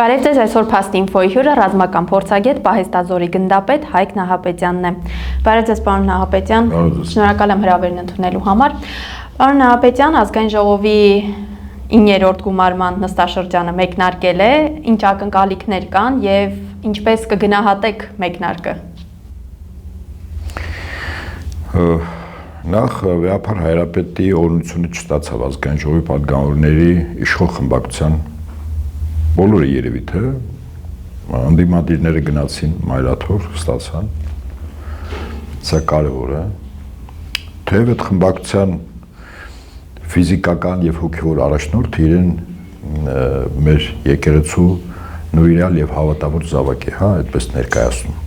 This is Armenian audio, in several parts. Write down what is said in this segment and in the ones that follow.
Բարև ձեզ, այսօր Փաստ ինֆոյի հյուրը ռազմական փորձագետ Պահեստազորի գնդապետ Հայկ Նահապետյանն է։ Բարև ձեզ, պարոն Նահապետյան, շնորհակալ եմ հրավերն ընդունելու համար։ Պարոն Նահապետյան, ազգային ժողովի 9-րդ գումարման նստաշրջանը մեկնարկել է, ինչ ակնկալիքներ կան եւ ինչպես կգնահատեք մեկնարկը։ Նախ Վեհապար Հայրապետի օրենությունը չստացավ ազգային ժողովի պատգամավորների իշխող խմբակցության բոլորը երևի թե անդիմադիրները գնացին մայրաթոր ստացան, սա կարևոր է, թեև այդ խմբակցության ֆիզիկական եւ հոգեվոր առաջնորդը իրեն մեր եկեղեցու նույնալ եւ հավատավոր զավակ է, հա, այդպես ներկայացնում։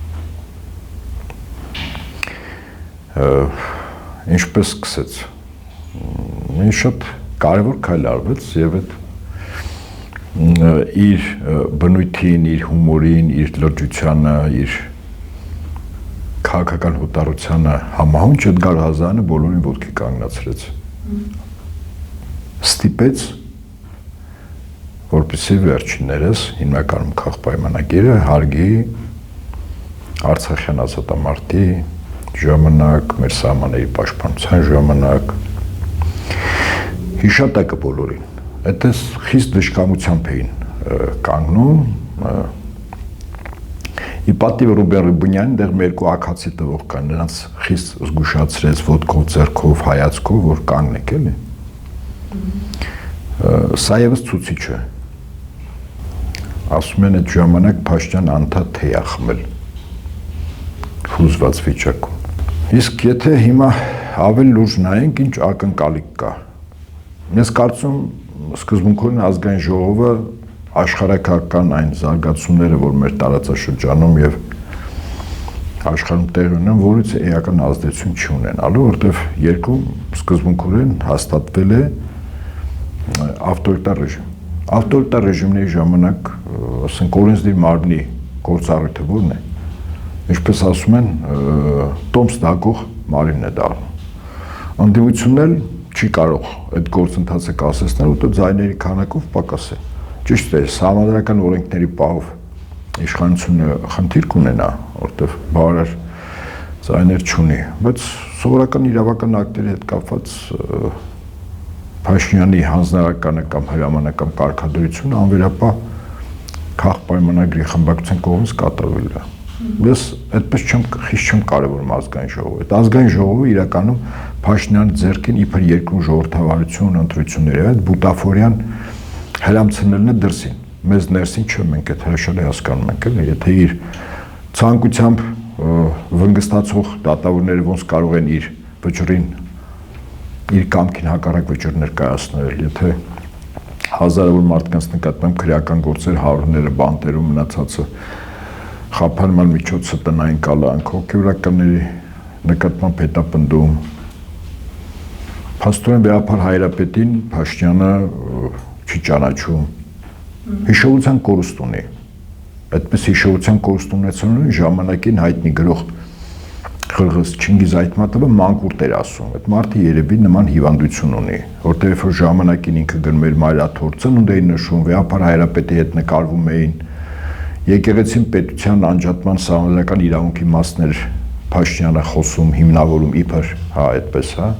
Ինչպես սկսեց, ինչ շատ կարևոր քայլ արվեց եւ այդ իր բնույթին, իր հումորին, իր լրջությանը, իր քաղաքական հոտառությանը համահունչ Էդգար Հազարյանը բոլորին ոտքի կանգնացրեց։ Ստիպեց, որպեսզի վերջիններս հիմնականում քաղաքապայմանագիրը հարգի Արցախյան ազատամարտի ժամանակ, մեր սահմանների պաշտպանության ժամանակ հիշատակը բոլորին։ Այդպես խիստ դժկամությամբ էին կանգնում։ Ի պատիվ Ռուբեն Ռուբինյանին դեռ մեր երկու ակացի տվող կան, նրանց խիստ զգուշացրեց ոտքով, ձեռքով, հայացքով, որ կանգնեք էլի։ Սա ևս ցուցիչ է։ Ասում են այդ ժամանակ Փաշտյան անդադ թեյ ա խմել հուզված վիճակում։ Իսկ եթե հիմա ավելի լուրջ նայենք, ինչ ակնկալիք կա։ Ես կարծում սկզբունքորեն ազգային ժողովը աշխարհակական այն զարգացումները, որ մեր տարածաշրջանում եւ աշխարհում տեղի ունեն, որից էական ազդեցություն չի ունենալու, որտեղ երկու սկզբունքորեն հաստատվել է ավտորիտար ռեժիմ։ Ավտորիտար ռեժիմների ժամանակ, ասենք օրենսդիր մարմնի գործառույթը ո՞րն է։ Ինչպես ասում են, տոմս դակող մարմին է դառնում։ Անդիմությունն էլ չի կարող այդ գործընթացը կասեցնել, որտեղ ձայների քանակով պակաս է։ Ճիշտ է, սահմանադրական օրենքների պահով իշխանությունը խնդիր կունենա, որտեղ բավարար ձայներ չունի, բայց սովորական իրավական ակտերի հետ կապված Փաշինյանի հանձնարարականը կամ հրամանական կարգադրությունը անվերապահ քաղաքապայմանագրի խմբակցության կողմից կատարվել է։ Ես այդպես խիստ չեմ կարևորում ազգային ժողովը։ Այդ ազգային ժողովը իրականում Փաշինյանի ձեռքին իբր երկրում ժողովրդավարություն ընտրությունների այդ բուտաֆորիան հրամցնելն է դրսին։ Մեզ ներսին չէ, մենք այդ հրաշալի հասկանում ենք, էլի, եթե իր ցանկությամբ վնգստացող դատավորները ոնց կարող են իր վճռին իր կամքին հակառակ վճիռ ներկայացնել, եթե հազարավոր մարդկանց նկատմամբ քրեական գործեր, հարուրները բանտերում մնացածը խափանման միջոցը տնային կալանք, հոգեվորականների նկատմամբ հետապնդում։ Փաստորեն Վեհապար Հայրապետին Փաշինյանը չի ճանաչում։ Հիշողության կորուստ ունի։ Այդպես հիշողության կորուստ ունեցողին ժամանակին հայտնի գրող Ղրղըզ Չինգիզ Այթմատովը մանկուրտ էր ասում։ Այդ մարդը երևի նման հիվանդություն ունի, որտեղ երբ որ ժամանակին ինքը գնում էր մայրաթոր ծնունդ էին նշում, Վեհապար Հայրապետի հետ նկարվում էին, եկեղեցին պետության անջատման սահմանադրական իրավունքի մասներ Փաշինյանը խոսում, հիմնավորում իբր, հա, այդպես, հա,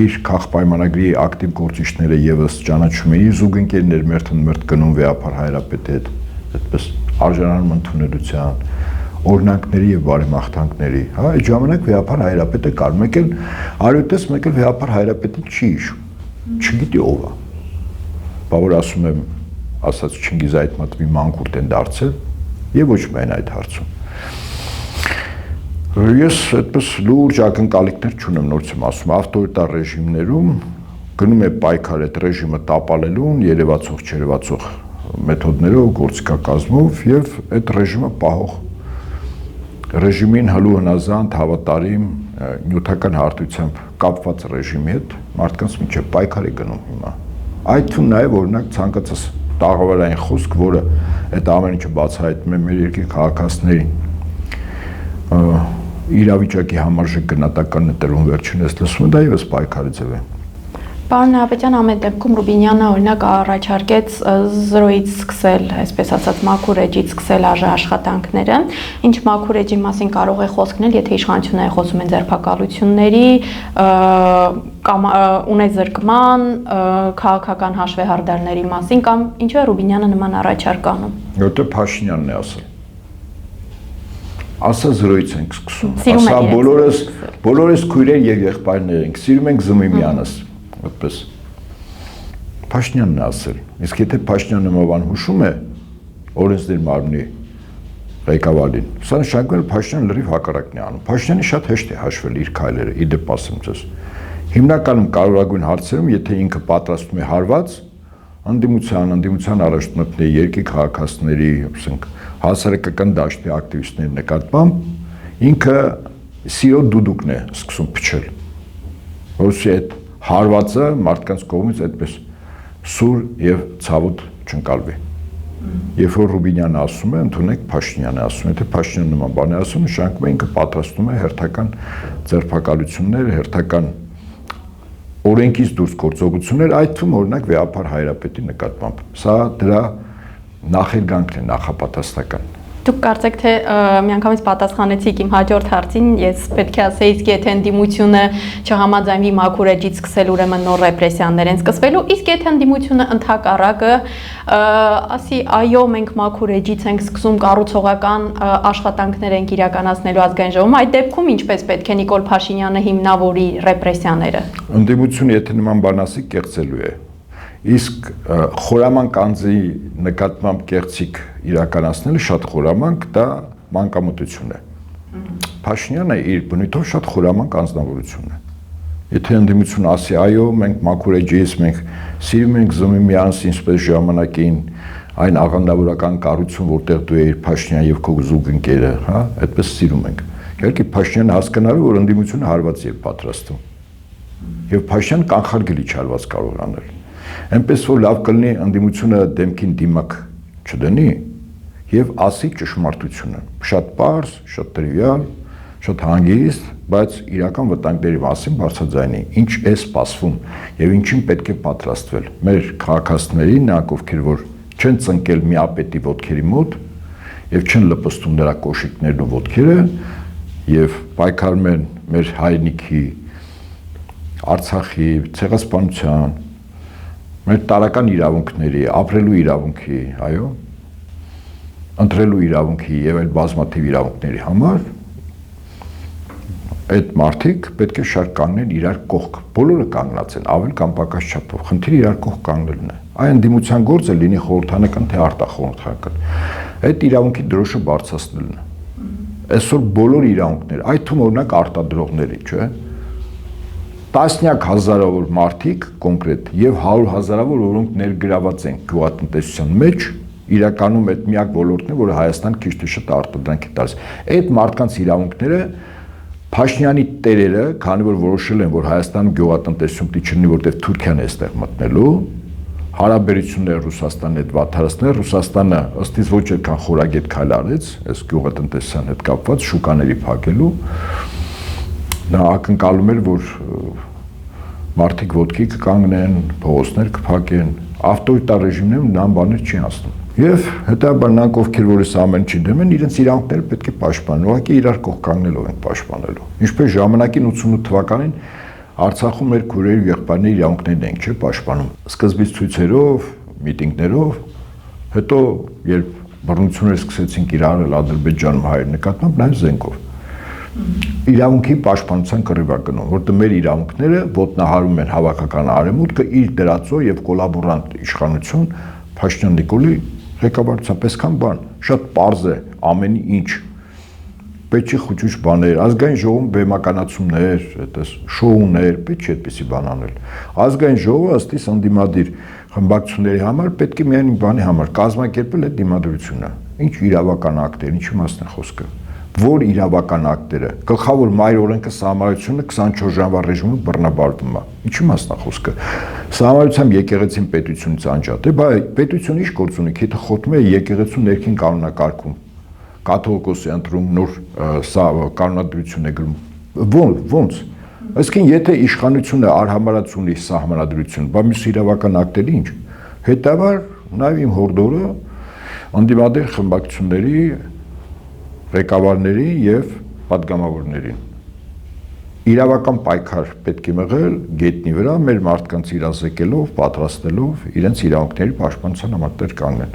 իր քաղաքապայմանագրի ակտիվ գործիչները եւս ճանաչում էին, զուգընկերներ մերթ գնում Վեհապար Հայրապետի հետ, այդպես արժանանում ընդունելության, օրինակների եւ բարեմաղթանքների, հա, այդ ժամանակ Վեհապար Հայրապետը կար, մեկ էլ արյութես, մեկ էլ Վեհապար Հայրապետին չի հիշում, չգիտի ով է, բավար ասում եմ, ասած Չինգիզ Այթմատովի մանկուրտ են դարձել եւ ոչ միայն այդ հարցում։ Ես այդպես լուրջ ակնկալիքներ չունեմ, նորից եմ ասում, ավտորիտար ռեժիմներում գնում է պայքար այդ ռեժիմը տապալելուն, երևացող, չերևացող մեթոդներով, գործիքակազմով եւ այդ ռեժիմը պահող ռեժիմին հլու հնազանդ, հավատարիմ, նյութական հարթությամբ կապված ռեժիմի հետ մարդկանց միջև պայքար է գնում հիմա։ Այդ թվում նաեւ օրինակ ցանկացած տաղավարային խոսք, որը այդ ամեն ինչը բացահայտում է մեր երկրի քաղաքացիներին իրավիճակի համարժեք գնահատականն է տրվում վերջինս լսում, դա եւս պայքարի ձև է։ Պարոն Նահապետյան, ամեն դեպքում Ռուբինյանը օրինակ առաջարկեց զրոյից սկսել, այսպես ասած, մաքուր էջից սկսել աշխատանքները, ինչ մաքուր էջի մասին կարող է խոսքնել, եթե իշխանությունները խոսում են ձերբակալությունների, ունեզրկման, քաղաքական հաշվեհարդարների մասին, կամ ինչու է Ռուբինյանը նման առաջարկ անում։ Որտե Փաշինյանն է ասել։ Ասա զրոյից ենք սկսում։ Սիրում Ասա եք բոլորս քույրեր եւ եղբայրներ ենք, սիրում ենք Զմիմյանս, այդպես։ Փաշինյանն է ասել։ Իսկ եթե Փաշինյանը նման հուշում է օրենսդիր մարմնի ղեկավարին, սա նշանակում է Փաշինյանը լրիվ հակառակն է անում։ Փաշինյանը շատ հեշտ է հաշվել իր քայլերը, ի դեպ ասեմ ձեզ։ Հիմնականում կարևորագույն հարցերում, եթե ինքը պատրաստում է հարված, անդիմության առաջնորդների, երկրի քաղաքացիների, ասենք, հասարակական դաշտի ակտիվիստների նկատմամբ ինքը սիրո դուդուկն է սկսում փչել, որովհետեւ այդ հարվածը մարդկանց կողմից այդպես սուր եւ ցավոտ չընկալվի։ Երբ որ Ռուբինյանը ասում է, ընդունեք Փաշինյանը ասում, եթե Փաշինյանը նման բան է ասում, նշանակում է ինքը պատրաստում է հերթական ձերբակալություններ, հերթական օրենքից դուրս գործողություններ, այդ թվում օրինակ Վեհապար Հայրապետի նկատմամբ։ Սա դրա նախերգանքն է, նախապատասխանական։ Դուք կարծեք թե միանգամից պատասխանեցիք իմ հաջորդ հարցին, ես պետք է ասեի, իսկ եթե ընդդիմությունը չհամաձայնվի մաքուր էջից սկսել, ուրեմն նոր ռեպրեսիաներ են սկսվելու, իսկ եթե ընդդիմությունը ընդհակառակը ասի, այո, մենք մաքուր էջից ենք սկսում, կառուցողական աշխատանքներ ենք իրականացնելու ազգային ժողովում, այդ դեպքում ինչպես պետք է Նիկոլ Փաշինյանը հիմնավորի ռեպրեսիաները։ Ընդդիմությունը եթե նման բան ասի, կեղծելու է։ Իսկ խորամանկ անձի նկատմամբ կեղծիք իրականացնելը շատ խորամանկ, դա մանկամտություն է։ Փաշինյանը իր բնույթով շատ խորամանկ անձնավորություն է։ Եթե ընդդիմությունը ասի, այո, մենք մաքուր էջից, մենք սիրում ենք Զմիմյանց, ինչպես ժամանակին այն աղանդավորական կառույցում, որտեղ դու ես Փաշինյան եւ քո զուգ ընկերը, հա, այդպես սիրում ենք։ Իհարկե Փաշինյանը հասկանալու, որ ընդդիմությունը հարված է պատրաստում։ Եվ Փաշինյանը կանխարգելի չարված կարող անել։ Այնպես որ լավ կլինի ընդդիմությունը դեմքին դիմակ չդնի եւ ասի ճշմարտությունը, շատ պարզ, շատ տրիվիալ, շատ հանգիստ, բայց իրական վտանգների մասին բարձրաձայնի, ինչ է սպասվում եւ ինչին պետք է պատրաստվել։ Մեր քաղաքացիների, նրանք ովքեր որ չեն ծնկել միապետի ոտքերի մոտ եւ չեն լպստում նրա կոշիկներն ու ոտքերը եւ պայքարում են մեր հայրենիքի, Արցախի, ցեղասպանության, մեր տարական իրավունքների, ապրելու իրավունքի, այո, ընտրելու իրավունքի եւ այլ բազմաթիվ իրավունքների համար այդ մարդիկ պետք է շարք կանգնեն իրար կողք։ Բոլորը կանգնած են, ավել կամ պակաս չափով։ Խնդիրը իրար կողք կանգնելն է։ Այն ընդդիմության գործը լինի խորհրդանական թե արտախորհրդանական։ Այդ իրավունքի դրոշը բարձրացնելն է։ Այսօր բոլոր իրավունքները, այդ թվում օրինակ արտադրողների, չէ՞, տասնյակ հազարավոր մարդիկ կոնկրետ եւ 100 հազարավոր որոնք ներգրաված են գյուղատնտեսության մեջ, իրականում այդ միակ ոլորտն է, որը Հայաստան քիչ թե շատ արտադրանք է տալիս։ Այդ մարդկանց իրավունքները Փաշինյանի տերերը, քանի որ որոշել են, որ Հայաստանում գյուղատնտեսություն պիտի չլինի, որտեղ Թուրքիան է այստեղ մտնելու, հարաբերությունները Ռուսաստանի հետ վատթարացնել, Ռուսաստանը ըստ իս ոչ այդքան խորագետ քայլ արեց, այս գյուղատնտեսության հետ կապված շուկաների փակելու, նա ակնկալում էր, որ մարդիկ ոտքի կկանգնեն, փողոցներ կփակեն, ավտորիտար ռեժիմներում նման բաներ չի անցնում։ Եվ հետաբար նրանք ովքեր որ այս ամեն ինչի դեմ են, իրենց իրավունքները պետք է պաշտպանեն, ուղղակի իրար կողք կանգնելով են պաշտպանելու։ Ինչպես ժամանակին 88 թվականին Արցախում մեր քույրերի ու եղբայրների իրավունքներն ենք, չէ՞, պաշտպանում։ Սկզբից ցույցերով, միտինգներով, հետո երբ բռնություններ սկսեցին կիրառել Ադրբեջանում հայերի նկատմամբ, նաև զենքով։ Իրավունքի պաշտպանության կռիվա գնում, որտեղ մեր իրավունքները ոտնահարում են հավաքական արևմուտքը իր դրածո եւ կոլաբորանտ իշխանություն Փաշինյան Նիկոլի ղեկավարությամբ, այսքան բան, շատ պարզ է ամեն ինչ, պետք չի խուճուճ բաներ, ազգային ժողովում բեմականացումներ, այդպես շոուներ, պետք չի այդպիսի բան անել։ Ազգային ժողովը ըստ իս ընդդիմադիր խմբակցությունների համար պետք է միայն բանի համար կազմակերպել այդ դիմադրությունը։ Ինչ իրավական ակտեր, ինչի մասն է խոսքը։ Որ իրավական ակտերը, գլխավոր մայր օրենքը սահմանությունը 24 ժամվա ռեժիմում բռնաբարվում է։ Ինչի մասն է խոսքը։ Սահմանությամբ եկեղեցին պետությունից անջատ է, բայց պետությունը ինչ գործ ունի, եթե խոթում է եկեղեցու ներքին կանոնակարգում, կաթողիկոսի ընտրում նոր կանոնադրություն է գրում։ Ոնց։ Այսինքն եթե իշխանությունը արհամարած ունի սահմանադրություն, բա մյուս իրավական ակտերի ինչ։ Հետևաբար նաև իմ հորդորը անդիմադիր խմբակցությունների ղեկավարների եւ պատգամավորներին իրավական պայքար պետք է մղել գետնի վրա մեր մարդկանց իրազեկելով, պատրաստելով իրենց իրավունքների պաշտպանության համար տեր կանգնեն։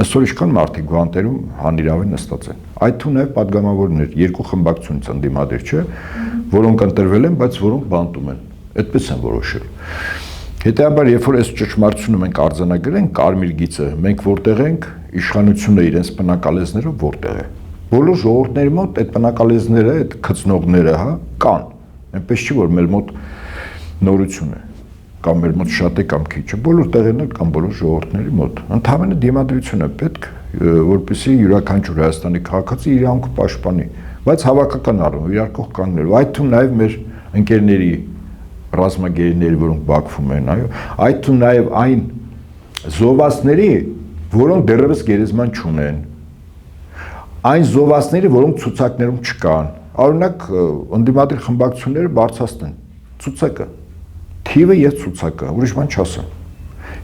Այսօր ինչքան մարդիկ գանտերում հանիրավի նստած են։ Այդ թվում նաև պատգամավորներ, երկու խմբակցությունից անդիմադիր չէ, որոնք ընտրվել են, բայց որոնք բանտում են։ Այդպես են որոշել։ Հետեւաբար, երբ որ այս ճշմարտությունը մենք արձանագրենք կարմիր գիծը, մենք որտեղ ենք, իշխանությունը իրենց բնակալեզներով որտեղ է։ Բոլոր ժողովուրդների մոտ այդ բնակալեզները, այդ քծնողները, հա, կան։ Այնպես չի, որ մեր մոտ նորություն է, կամ մեր մոտ շատ է կամ քիչ է, բոլոր տեղերն էլ կամ բոլոր ժողովուրդների մոտ։ Ընդհանրապես դիմադրություն է պետք, որպեսզի յուրաքանչյուր Հայաստանի քաղաքացի իր իրավունքը պաշտպանի, բայց հավաքական առումով իրար կողք կանգնելու։ Այդ թվում նաև մեր ընկերների ռազմագերիների, որոնք բախվում են, այո, այդ թվում նաև այն զովասների, որոնք դեռևս գերեզման չունեն, այն զովասների, որոնք ցուցակներում չկան, օրինակ ընդդիմադիր խմբակցությունները բարձրացնեն ցուցակը, թիվը եւ ցուցակը, ուրիշ բան չասեմ,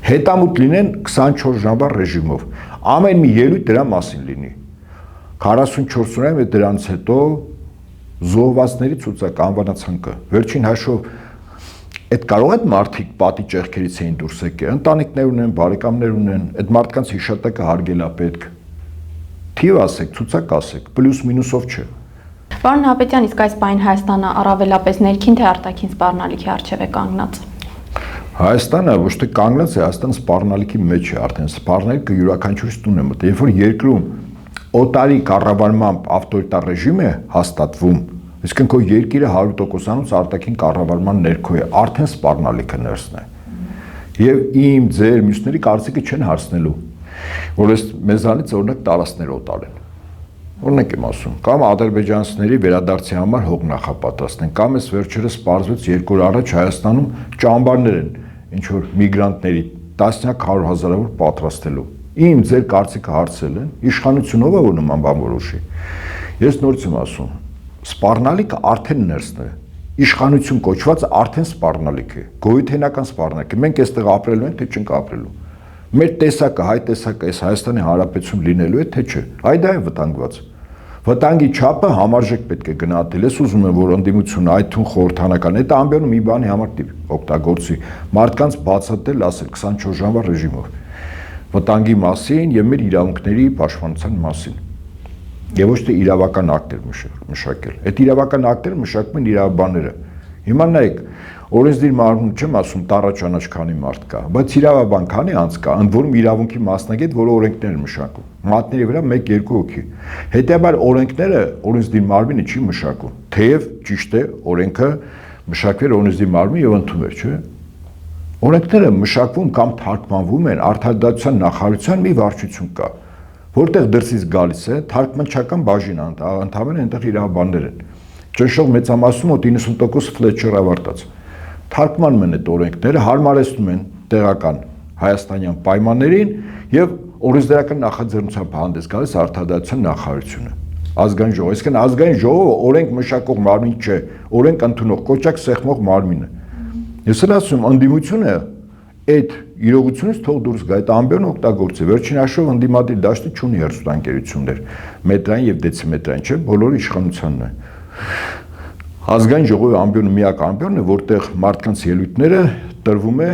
հետամուտ լինեն 24 ժամվա ռեժիմով, ամեն մի ելույթ դրա մասին լինի, 44 օրյա եւ դրանից հետո զովասների ցուցակ անվանացանկը, վերջին հաշվով այդ կարող է մարդիկ պատի ճեղքերից էին դուրս եկել, ընտանիքներ ունեն, բարեկամներ ունեն, այդ մարդկանց հիշատակը հարգել է պետք։ Թիվ ասեք, ցուցակ ասեք, պլյուս մինուսով չէ։ Պարոն Նահապետյան, իսկ այս պայն Հայաստանը առավելապես ներքին թե արտաքին սպառնալիքի առջև է կանգնած։ Հայաստանը ոչ թե կանգնած է, Հայաստանը սպառնալիքի մեջ է արդեն, սպառնալիքը յուրաքանչյուրից տուն է մտել։ Երբ որ երկրում օտարի կառավարմամբ ավտորիտար ռեժիմ է հաստատվում, Իսկն քո երկիրը 100%-անոց արտաքին կառավարման ներքո է, արդեն սպառնալիքը ներսն է։ Եվ իմ, ձեր, մյուսների կարծիքը չեն հարցնելու, որ այս մեզանից օրինակ տարածքներ օտարեն։ Օրինակ եմ ասում, կամ ադրբեջանցիների վերադարձի համար հող նախապատրաստեն, կամ այս վերջերս պարզվեց 2 օր առաջ Հայաստանում ճամբարներ են, ինչ որ միգրանտների տասնյակ 100,000-ավոր պատրաստելու։ Իմ, ձեր կարծիքը հարցել են, իշխանությունով է որ նման բան որոշի։ Ես նորից եմ ասում, սպառնալիքը արդեն ներսն է, իշխանություն կոչվածը արդեն սպառնալիք է, գոյութենական սպառնալիք է, մենք այստեղ ապրելու ենք, թե չենք ապրելու։ Մեր տեսակը, հայ տեսակը այս Հայաստանի Հանրապետություն լինելու է, թե չէ, այ դա է վտանգված։ Վտանգի չափը համարժեք պետք է գնահատել, ես ուզում եմ, որ ընդդիմությունը այդ թուն խորհրդանական, այդ ամբողջ մի բանի համար օգտագործի, մարդկանց բացատրել, ասել 24 ժամվա ռեժիմով, վտանգի մասին եւ մեր իրավունքների պաշտպանության մասին։ Եվ ոչ թե իրավական ակտեր մշակել։ Այդ իրավական ակտերը մշակում են իրավաբանները։ Հիմա նայեք, օրենսդիր մարմնում չեմ ասում տառաճանաչ քանի մարդ կա, բայց իրավաբան քանի անց կա, ընդ որում իրավունքի մասնագետ, որը օրենքներ մշակում։ Մատների վրա 1-2 հոգի։ Հետեւաբար օրենքները օրենսդիր մարմինը չի մշակում։ Թեև ճիշտ է, օրենքը մշակվել օրենսդիր մարմնի եւ ընդունվել, չէ՞։ Օրենքները մշակվում կամ թարգմանվում են արտադրության նախարարության մի վարչություն կա, որտեղ դրսից գալիս է թարգմանչական բաժին, ընդհանրապես այնտեղ իրավաբաններ են։ Ճնշող մեծամասնությունը մոտ 90% Ֆլեչեր ավարտած։ Թարգմանում են այդ օրենքները, հարմարեցնում են տեղական հայաստանյան պայմաններին եւ օրենսդրական նախաձեռնությամբ հանդես գալիս արտադրության նախարարությունը։ Ազգային ժողով, այսինքն ազգային ժողովը օրենք մշակող մարմին չէ, օրենք ընդունող կոճակ սեղմող մարմին է։ Ես ասում, ընդդիմությունը այդ իրողությունից թող դուրս գա, այդ ամբողջն օգտագործի։ Վերջին հաշվով ընդդիմադիր դաշտը չունի հերթուտանկերություններ, մետրային եւ դեցիմետրային, չէ, բոլորը իշխանությանն է։ Ազգային ժողովի ամբողջը միակ ամբողջն է, որտեղ մարդկանց ելույթները տրվում է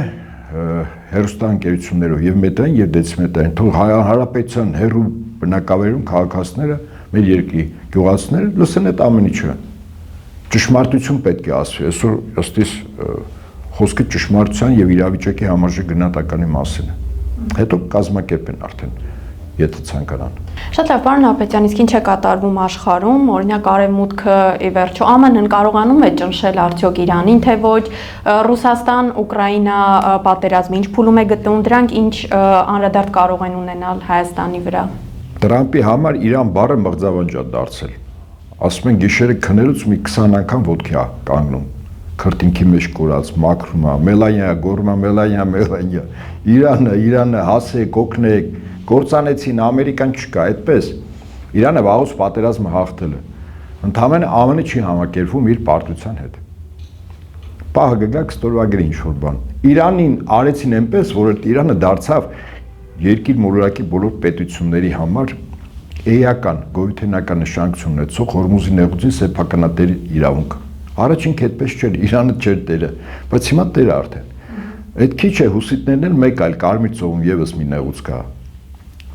հերթուտանկերություններով եւ մետրային եւ դեցիմետրային։ Թող հանրապետության հերու բնակավայրում քաղաքացիները, մեր երկրի գյուղացիները լսեն այդ ամեն ինչը։ Ճշմարտություն պետք է ասվի, այսօր ըստիս խոսքը ճշմարտության եւ իրավիճակի համարժեք գնահատականի մասին է։ Հետո կազմակերպեն արդեն, եթե ցանկանան։ Շատ լավ, պարոն Նահապետյան, իսկ ինչ է կատարվում աշխարհում, օրինակ Արևմուտքը ի վերջո ԱՄՆ-ն կարողանում է ճնշել արդյոք Իրանին, թե ոչ, Ռուսաստան, Ուկրաինա պատերազմը ինչ փուլում է գտնվում, դրանք ինչ անդրադարձ կարող են ունենալ Հայաստանի վրա։ Տրամպի համար Իրան բառը մղձավանջ է դարձել։ Ասում են գիշերը քնելուց մի 20 անգամ ոտքի է կանգնում։ Քրտինքի մեջ կորած, մաքրում է, Մելանիա, գորմա, Մելանիա, Իրանը, հասեք, օգնեք, գործանեցին, Ամերիկան չկա, այդպես։ Իրանը վաղուց պատերազմը հաղթել է։ Ընդհանրապես ԱՄՆ-ը չի համակերպվում իր պարտության հետ։ պահը գգակ ստորվագրի ինչ-որ բան։ Իրանին արեցին այնպես, որ Իրանը դարձավ երկիր մոլորակի բոլոր պետությունների համար էական, գոյութենական նշանակություն ունեցող Հորմուզի նեղուցի սեփականատերի իրավունք։ Առաջին քետպես չէր, Իրանը չէր տերը, բայց հիմա տերը արդեն։ Այդ քիչ է հուսիտներն են մեկ այլ Կարմիր ծովում եւս մի նեղուց կա։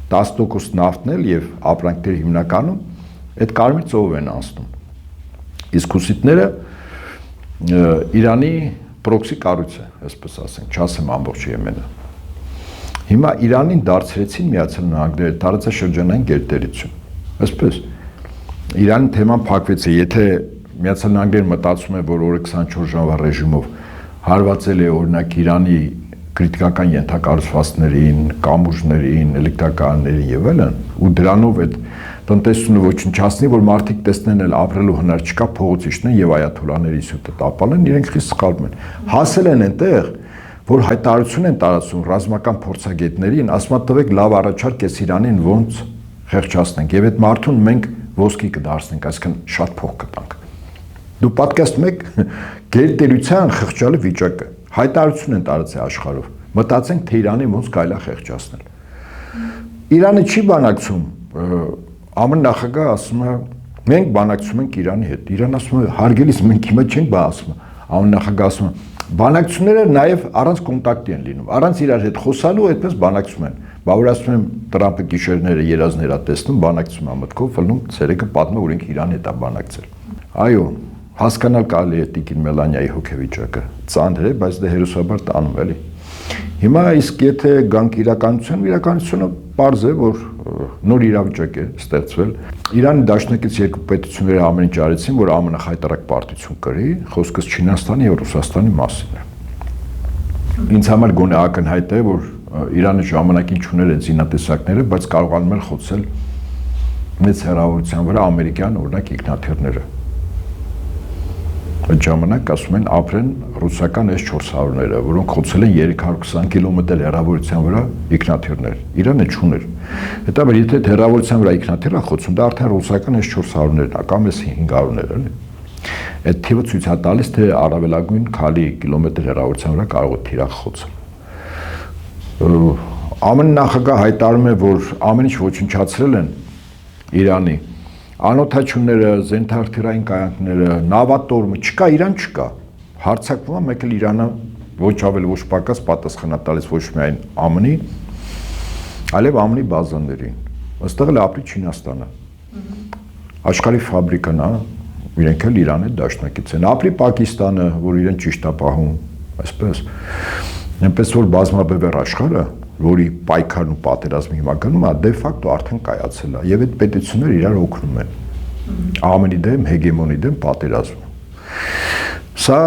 10% նավթն էլ եւ ապրանքների հիմնականում այդ Կարմիր ծովով են անցնում։ Իսկ հուսիտները Իրանի պրոքսի կառույց է, այսպես ասենք, չասեմ ամբողջ Եմենը։ Հիմա Իրանին դարձրեցին Միացյալ Նահանգները տարածաշրջանային գերտերություն։ Այսպես Իրանի թեման փակվեց է, եթե Միացյալ Նահանգները մտածում է, որ օրը 24 ժամվա ռեժիմով հարվածել է օրինակ Իրանի քրիտիկական ենթակառուցվածքներին, կամուրջներին, էլեկտրականներին եւ այլն, ու դրանով այդ տնտեսությունը ոչնչացնի, որ մարդիկ տեսնեն էլ ապրելու հնար չկա, փողոցիչն են եւ այաթոլաների սուտը տապալեն, իրենք խիստ սխալվում են։ Հասել են այնտեղ, որ հայտարարություն են տարածում ռազմական փորձագետներին, ասում տվեք լավ առաջարկ է Իրանին ոնց խեղճացնենք եւ այդ մարդուն մենք ոսկի կդարձնենք, այսինքն շատ փող կտանք։ Դու պատկաստ մեկ գերտերության խղճալի վիճակը հայտարարություն են տարածել աշխարհով։ Մտածենք թե Իրանի ոնց կարելի է խեղճացնել։ Իրանը չի բանակցում, ԱՄՆ նախագահը ասում է մենք բանակցում ենք Իրանի հետ։ Իրան ասում է հարգելիս մենք հիմա չենք բանակցում։ ԱՄՆ նախագահը ասում է բանակցությունները նաև առանց կոնտակտի են լինում, առանց իրար հետ խոսալու այդպես բանակցում են։ Բա որ ասում եմ Տրամպը գիշերները երազներ է տեսնում, բանակցում է մտքով, ֆլնում ցերեկը պատմում որ ինքը Իրանի հետ է բանակցել։ Այո, հասկանալ կարելի է Տիկին Մելանիայի հոգեվիճակը, ծանր է, բայց դե հերոսաբար տանում էլի։ Հիմա իսկ եթե գանք իրականությունը պարզ է, որ նոր իրավիճակ է ստեղծվել։ Իրանի դաշնակից երկու պետությունները ամեն ինչ արեցին, որ ԱՄՆ խայտարակ պարտություն կրի, խոսքս Չինաստանի եւ Ռուսաստանի մասին է։ Ինձ համար գոնե ակնհայտ է, որ Իրանը ժամանակին չուներ այդ զինատեսակները, բայց կարողանում էր խոցել մեծ հեռավորության վրա ամերիկյան օրինակ ինքնաթիռները։ Այդ ժամանակ ասում են ապրեն ռուսական S-400-ները, որոնք խոցել են 320 կիլոմետր հեռավորության վրա ինքնաթիռներ։ Իրանը չուներ։ Հետո եթե հեռավորության վրա ինքնաթիռ է խոցում, դա արդեն ռուսական S-400-ներն է կամ S-500-ներ էլի։ Այդ թիվը ցույց է տալիս, թե առավելագույն քանի կիլոմետր հեռավորության վրա կարող է թիրախ խոցել։ ԱՄՆ նախագահ հայտարարում է, որ ամեն ինչ ոչնչացրել են Իրանի անօթաչուները, զենթարթիրային կայանքները, նավատորմը, չկա, Իրան չկա։ Հարցակվում է մեկ էլ Իրանը ոչ ավել ոչ պակաս պատասխան է տալիս ոչ միայն ԱՄՆ-ի, այլև ԱՄՆ-ի բազաներին։ Այստեղ էլ ապրի Չինաստանը։ Աշխարհի ֆաբրիկան է, իրենք էլ Իրանի դաշնակից են։ Ապրի Պակիստանը, որ իրեն ճիշտ է պահում, այսպես։ Այնպես որ բազմաբևեռ աշխարհը, որի պայքարն ու պատերազմը հիմնականում է դե ֆակտո արդեն կայացել է եւ այդ պետությունները իրար օգնում են ԱՄՆ-ի դեմ, հեգեմոնի դեմ պատերազմ։ Սա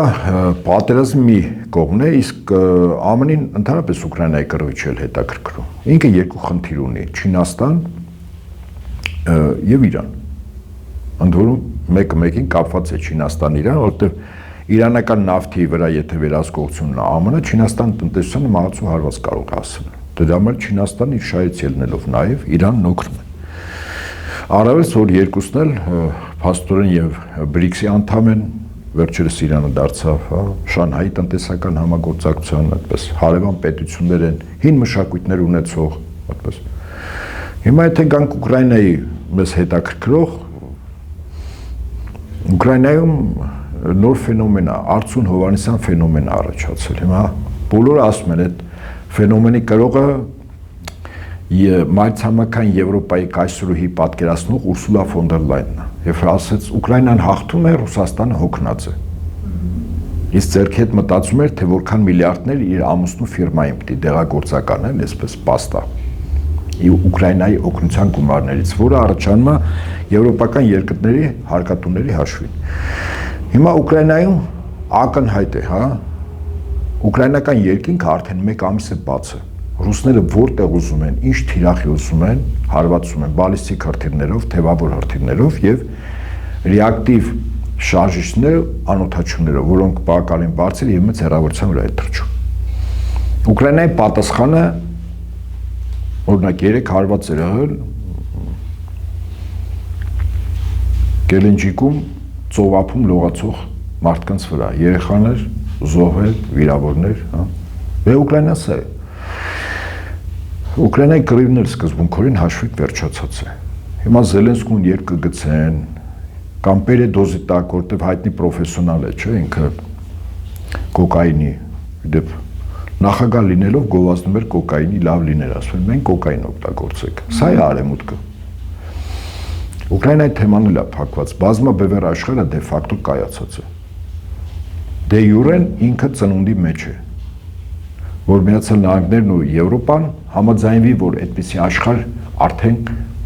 պատերազմի մի կողմն է, իսկ ԱՄՆ-ին ընդհանրապես Ուկրաինայի կռիվը չէ հետաքրքրում։ Ինքը երկու խնդիր ունի՝ Չինաստան եւ Իրան։ Ընդ որում մեկը մեկին կապված է Չինաստան-Իրան, որովհետեւ իրանական նավթի վրա եթե վերահսկողությունն է ԱՄՆ, Չինաստան տնտեսությանը մահացու հարված կարող է հասնել։ Դրա համար Չինաստանը իր շահից ելնելով նաև Իրանն օգնում է։ Առավելս որ երկուսն էլ փաստորեն եւ BRICS-ի անդամ են, վերջերս Իրանը դարձավ, Շանհայի տնտեսական համագործակցության, այդպես հարևան պետություններ են, հին մշակույթներ ունեցող, այդպես։ Հիմա եթե գանք Ուկրաինայի մեզ հետաքրքրող, Ուկրաինայում նոր ֆենոմեն է, Արցուն Հովհաննիսյան ֆենոմեն է առաջացել։ Հիմա բոլորը ասում են այդ ֆենոմենի կրողը մայրցամաքային Եվրոպայի կայսրուհի պատկերացնող Ուրսուլա ֆոն դեր Լայնն է։ Եվ ասեց Ուկրաինան հաղթում է, Ռուսաստանը հոգնած է։ Իսկ ձերքի հետ մտածում էր, թե որքան միլիարդներ իր ամուսնու ֆիրմային պիտի դեղագործականեն, այսպես պաստա։ Ուկրաինայի օգնության գումարներից, որը առաջանում է եվրոպական երկրների հարկատուների հաշվին։ Հիմա Ուկրաինայում ակնհայտ է, հա, ուկրաինական երկինքը արդեն 1 ամիս է բաց է։ Ռուսները որտեղ ուզում են, ինչ թիրախի ուզում են, հարվածում են բալիստիկ հրթիռներով, թևավոր հրթիռներով եւ ռեակտիվ շարժիչներ անօթաչուներով, որոնք բավականին բարձր եւ մեծ հեռավորության վրա է թռչում։ Ուկրաինայի պատասխանը օրինակ 3 հարված էր եղել Գելենջիկում ծովափում լողացող մարդկանց վրա, երեխաներ, զոհեր, վիրավորներ, հա։ Դե Ուկրաինան սա է։ Ուկրաինայի կռիվն էլ սկզբունքորեն հաշվի վերջացած է։ Հիմա Զելենսկուն երբ կգցեն, կամ Պերեդոզի տակ, որտեղ հայտնի պրոֆեսիոնալ է, չէ, ինքը կոկայինի, դեպ նախագահ լինելով գովազդում էր կոկայինի, լավ լիներ, ասում են, մենք կոկային օգտագործենք։ Սա է արևմուտքը։ Ուկրաինայի թեման էլ է փակված, բազմաբևեռ աշխարհը դե ֆակտո կայացած է։ Դե յուրեն ինքը ծնունդի մեջ է, որ Միացյալ Նահանգներն ու Եվրոպան համաձայնվի, որ այդպիսի աշխարհ արդեն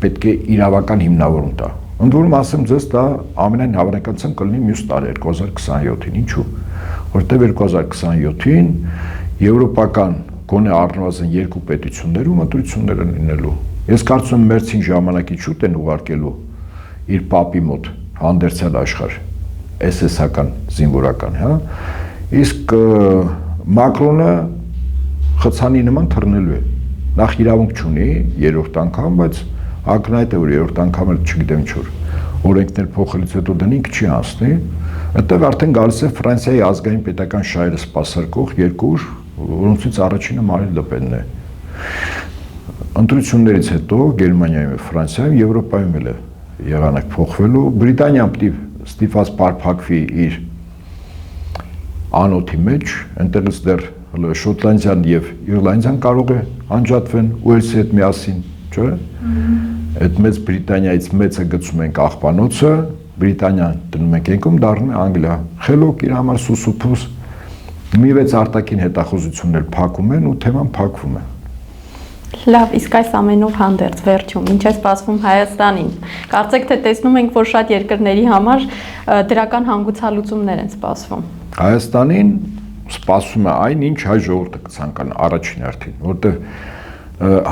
պետք է իրավական հիմնավորում տա։ Ընդ որում ասեմ ձեզ, դա ամենայն հավանականությամբ կլինի մյուս տարի 2027-ին, ինչու՞։ Որտեղ 2027-ին եվրոպական գոնե առնվազն երկու պետություններում ընտրություններ են լինելու։ Ես կարծում եմ մերձին ժամանակի շուտ են ուղարկելու իր պապի մոտ հանդերձյալ աշխարհ, SS-ական, զինվորական, հա։ Իսկ Մակրոնը խցանի նման թռնելու է։ Նախ իրավունք չունի երրորդ անգամ, բայց ակնհայտ է, որ երրորդ անգամ էլ չգիտեմ ինչ որ օրենքներ փոխելուց հետո դնինք չի անցնի, այդտեղ արդեն գալիս է Ֆրանսիայի ազգային պետական շահերը սպասարկող երկու ուժ, որոնցից առաջինը Մարին Լը Պենն է։ Ընտրություններից հետո Գերմանիայում, Ֆրանսիայում, Եվրոպայում էլ է եղանակ փոխվելու, Բրիտանիան պիտի ստիպված պարփակվի իր անոթի մեջ, այնտեղից դեռ Շոտլանդիան եւ Իռլանդիան կարող է անջատվեն Ուելսի հետ միասին, չէ՞։ Այդ մեծ Բրիտանիայից մեծը գցում ենք աղբանոցը, Բրիտանիան դնում ենք ենքում, դառնում է Անգլիա։ Խելոք իր համար սուսուփուս մի վեց արտաքին հետախուզություններ փակում են ու թեման փակվում է։ Լավ, իսկ այս ամենով հանդերձ վերջում ինչ է սպասվում Հայաստանին։ Կարծեք թե տեսնում ենք, որ շատ երկրների համար դրական հանգուցալուծումներ են սպասվում։ Հայաստանին սպասում է այն, ինչ հայ ժողովուրդը կցանկանա առաջին հերթին, որտեղ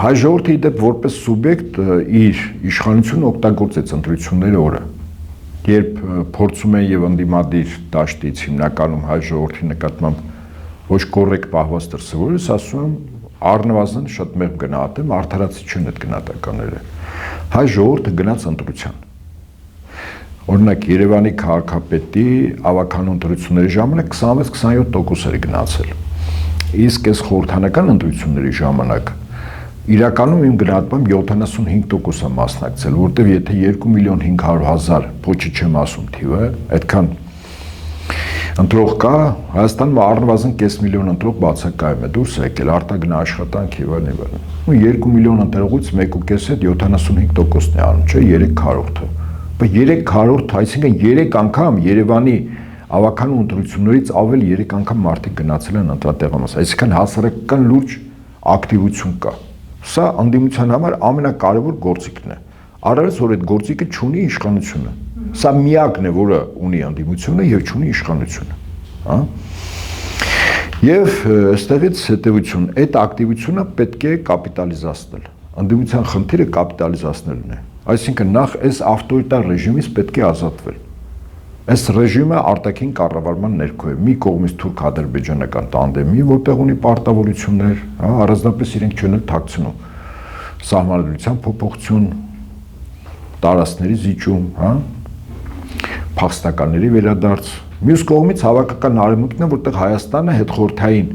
հայ ժողովուրդը իդեպ որպես սուբյեկտ իր իշխանությունը օգտագործեց ընտրությունների օրը, երբ փորձում են եւ ընդդիմադիր դաշտից հիմնականում հայ ժողովրդի նկատմամբ ոչ կոռեկտ պահված դրսևորելիս, ասում եմ առնվազն շատ մեղմ գնահատեմ, արդարացի չեն այդ գնահատականները։ Հայ ժողովուրդը գնաց ընտրության։ Օրինակ Երևանի քաղաքապետի ավականու ընտրությունների ժամանակ 26-27% էր գնացել։ Իսկ այս խորհրդանական ընտրությունների ժամանակ իրականում իմ գնահատմամբ 75% է մասնակցել, որտեղ եթե 2.500.000, ոչի չեմ ասում թիվը, այդքան ընտրող կա, Հայաստանում առնվազն կես միլիոն ընտրող բացակայում է, դուրս է եկել արտագնա աշխատանք եւ այլն։ Ու 2 միլիոն ընտրողից 1.5 հետ 75%-ն է անում, չէ, 3/4-ը։ Բայց 3/4, այսինքն 3 անգամ Երևանի ավականու ընտրություններից ավել 3 անգամ մարդիկ գնացել են ընտրատեղամաս, այսինքն հասարակական լուրջ ակտիվություն կա։ Սա ընդդիմության համար ամենակարևոր գործիքն է։ Առավելս որ այդ գործիքը չունի իշխանությունը։ Սա միակն է, որը ունի ընդդիմությունը եւ չունի իշխանությունը, հա։ Եվ այստեղից հետեւություն, այդ ակտիվությունը պետք է կապիտալիզացնել։ Ընդդիմության խնդիրը կապիտալիզացնելն է։ Այսինքն նախ այս ավտորիտար ռեժիմից պետք է ազատվել։ Այս ռեժիմը արտաքին կառավարման ներքո է, մի կողմից թուրք-ադրբեջանական տանդեմի, որտեղ ունի պարտավորություններ, հա, առանձնապես իրենք չեն թաքցնում սահմանադրության փոփոխություն, տարածքների զիջում, հա, փախստականների վերադարձ։ Մյուս կողմից հավաքական արևմուտքն է, որտեղ Հայաստանը հետխորհրդային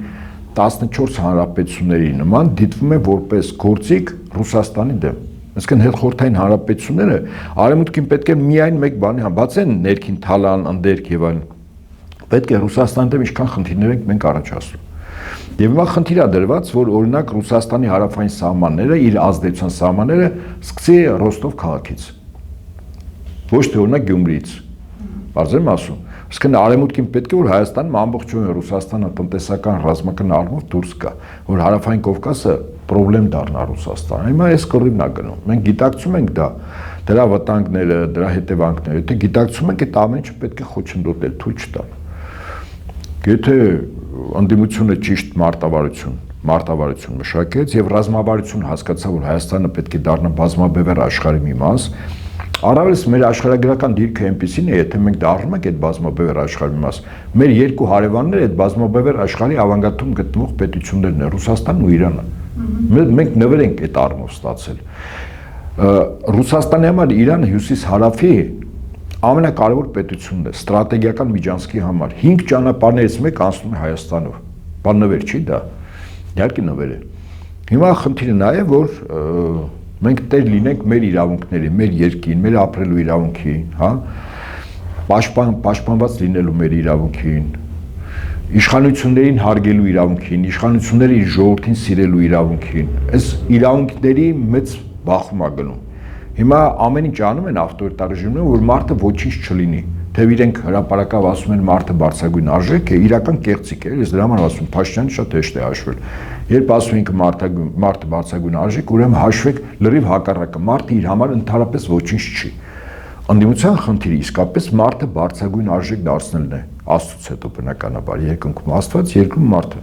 14 հանրապետությունների նման դիտվում է որպես գործիք Ռուսաստանի դեմ։ Այսինքն հետխորհրդային հանրապետությունները արևմուտքին պետք է միայն մեկ բանի բացեն ներքին թալան, ընդերք եւ այլն։ Պետք է Ռուսաստանի դեմ ինչքան խնդիրներ ենք մենք առաջացնում։ Եվ հիմա խնդիր է դրված, որ օրինակ Ռուսաստանի հարավային սահմանները, իր ազդեցության սահմանները սկսի Ռոստով քաղաքից։ Ոչ թե օրինակ Գյումրիից։ Բարձր ասում։ Այսինքն արևմուտքին պետք է որ Հայաստանում ամբողջովին Ռուսաստանը տնտեսական ռազմական առումով դուրս գա, որ հարավային Կովկասը պրոբլեմ դառնա Ռուսաստանը։ Հիմա այս կռիվն է գնում։ Մենք գիտակցում ենք դա, դրա վտանգները, դրա հետևանքները, եթե գիտակցում ենք, այդ ամեն ինչը պետք է խոչընդոտել, թույլ չտալ։ Եթե ընդդիմությունը ճիշտ մարտավարություն մշակեց եւ ռազմավարություն հասկացավ, որ Հայաստանը պետք է դառնա բազմաբևեռ աշխարհի մի մաս, առավելս մեր աշխարհագրական դիրքը այնպեսին է, եթե մենք դառնում ենք այդ բազմաբևեռ աշխարհի մի մաս, մեր երկու հարևանները այդ բազմաբևեռ աշխարհի ավանգաթում գտնվող պետություններն են, Ռուսաստանն ու Իրանը։ Մենք նվեր ենք այդ առումով ստացել։ Ռուսաստանի համար Իրանը հյուսիս հարավի ամենակարևոր պետությունն է ստրատեգիական միջանցքի համար։ 5 ճանապարհներից մեկը անցնում է Հայաստանով։ Բան նվեր չի դա։ Իհարկե նվեր է։ Հիմա խնդիրը նա է, որ մենք տեր լինենք մեր իրավունքների, մեր երկին, մեր ապրելու իրավունքին, հա, պաշտպանված լինելու մեր իրավունքին, իշխանություններին հարգելու իրավունքին, իշխանությունները իր ժողովրդին սիրելու իրավունքին։ Այս իրավունքների մեծ բախում է գնում։ Հիմա ամեն ինչ անում են ավտորիտար ռեժիմները, որ մարդը ոչինչ չլինի։ Թեև իրենք հրապարակավ ասում են մարդը բարձրագույն արժեք է, իրական կեղծիք է, ես դրա համար ասում եմ, Փաշինյանը շատ հեշտ է հաշվել։ Երբ ասում ենք մարդը բարձրագույն արժեք, ուրեմն հաշվեք լրիվ հակառակը, մարդը իր համար ընդհանրապես ոչինչ չի։ Անդիմության խնդիրը իսկապես մարդը բարձրագույն արժեք դարձնելն է, Աստծուց հետո բնականաբար, երկնքում Աստված, երկրում մարդը,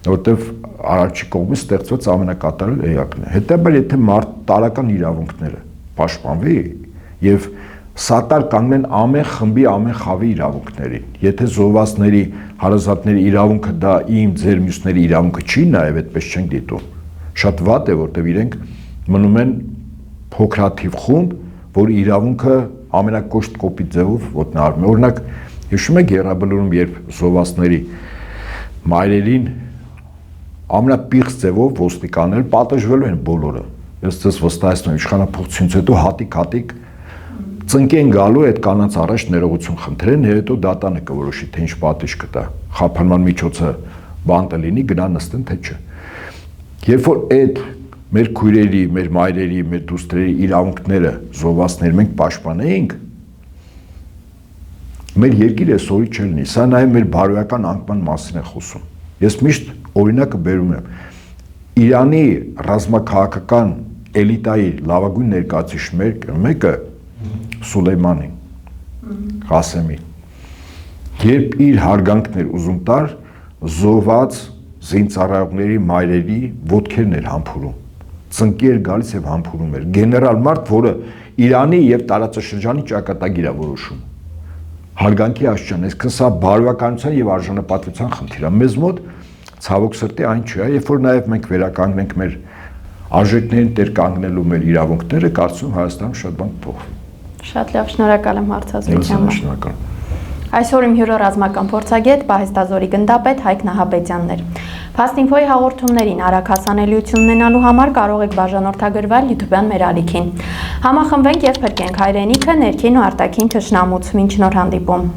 որտեվ առաջի կողմից ստեղծված ամենակատարել էակն է։ Հետաբար եթե մարդ տարական իրավունքները պաշտպանվի եւ սատար կանգնեն ամեն խմբի, ամեն խավի իրավունքներին։ Եթե զոհվածների, հարազատների իրավունքը դա իմ, ձեր, մյուսների իրավունքը չի, նաեւ այդպես չենք դիտում։ Շատ վատ է, որտեվ իրենք մնում են փոքրաթիվ խումբ, որ իրավունքը ամենակոշտ կոպիտ ձևով ոտնահարում է։ Օրինակ, հիշում եք Եռաբլուրում, երբ զոհվածների մայրերին ամենապիղծ ձևով ոստիկանները պատժվելու են բոլորը։ Ես ձեզ վստահեցնում եմ, իշխանափոխությունից հետո հատիկ ծնկի են գալու այդ կանանց առաջ ներողություն խնդրեն, հետո դատանը կորոշի, թե ինչ պատիժ կտա։ Խափանման միջոցը բանտը լինի, գնա նստեն, թե չէ։ Երբ որ այդ մեր քույրերի, մեր մայրերի, մեր դուստրերի իրավունքները զոհվածներ մենք պաշտպանեինք, մեր երկիրը սորի չլինի։ Սա նաև մեր բարոյական անկման մասին է խոսում։ Ես միշտ օրինակը բերում եմ։ Իրանի ռազմաքաղաքական էլիտայի լավագույն ներկայացուցիչ մեկը Սուլեյմանին, Ղասեմի, երբ իր հարգանքն էր ուզում տար, զոհված զինծառայողների մայրերի ոտքերն էր համբուրում, ծնկի էր գալիս եւ համբուրում էր, գեներալ մարդ, որը Իրանի եւ տարածաշրջանի ճակատագիր է որոշում, հարգանքի աստիճան, այսինքն սա բարոյականության եւ արժանապատվության խնդիր է, մեզ մոտ ցավոք սրտի այն չի, երբ որ նաեւ մենք վերականգնենք մեր արժեքներին տեր կանգնելու մեր իրավունքները, կարծում Հայաստանում շատ բան կփոխվի։ Շատ լավ, շնորհակալ եմ հարցազրույցի համար։ Այսօր իմ հյուրը ռազմական փորձագետ, Պահեստազորի գնդապետ Հայկ Նահապետյանն էր։ Fast-Info-ի հաղորդումներին արագ հասանելիություն ունենալու համար կարող եք բաժանորդագրվել YouTube-յան մեր ալիքին։ Համախմբվենք եւ փրկենք հայրենիքը ներքին ու արտաքին թշնամուց։ Մինչ նոր հանդիպում։